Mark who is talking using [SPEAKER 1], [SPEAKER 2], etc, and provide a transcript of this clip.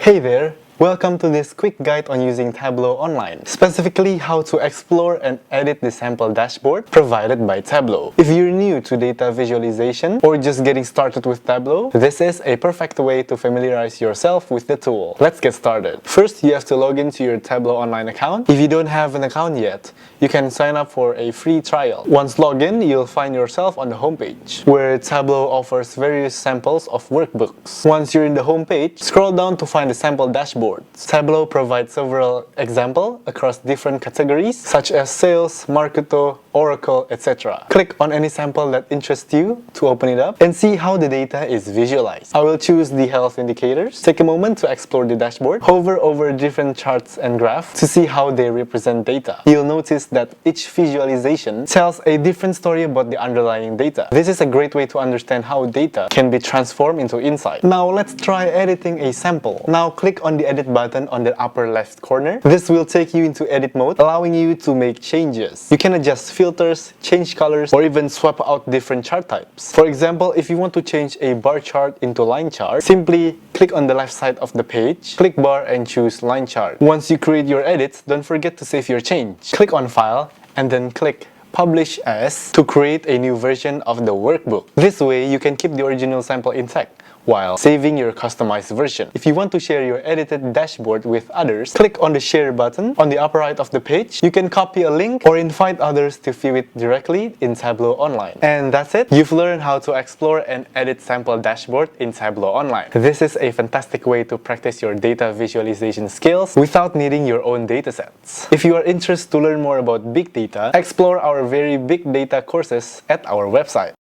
[SPEAKER 1] Hey there! Welcome to this quick guide on using Tableau Online, specifically how to explore and edit the sample dashboard provided by Tableau. If you're new to data visualization or just getting started with Tableau, this is a perfect way to familiarize yourself with the tool. Let's get started. First, you have to log into your Tableau Online account. If you don't have an account yet, you can sign up for a free trial. Once logged in, you'll find yourself on the homepage, where Tableau offers various samples of workbooks. Once you're in the homepage, scroll down to find the sample dashboard. Tableau provides several examples across different categories such as sales, Marketo, Oracle, etc. Click on any sample that interests you to open it up and see how the data is visualized. I will choose the health indicators. Take a moment to explore the dashboard. Hover over different charts and graphs to see how they represent data. You'll notice that each visualization tells a different story about the underlying data. This is a great way to understand how data can be transformed into insight. Now let's try editing a sample. Now click on the edit button on the upper left corner. This will take you into edit mode, allowing you to make changes. You can adjust filters, change colors, or even swap out different chart types. For example, if you want to change a bar chart into line chart, simply click on the left side of the page, click bar and choose line chart. Once you create your edits, don't forget to save your change. Click on File and then click Publish As to create a new version of the workbook. This way, you can keep the original sample intact while saving your customized version. If you want to share your edited dashboard with others, click on the Share button on the upper right of the page. You can copy a link or invite others to view it directly in Tableau Online. And that's it. You've learned how to explore and edit sample dashboard in Tableau Online. This is a fantastic way to practice your data visualization skills without needing your own datasets. If you are interested to learn more about big data, explore our very big data courses at our website.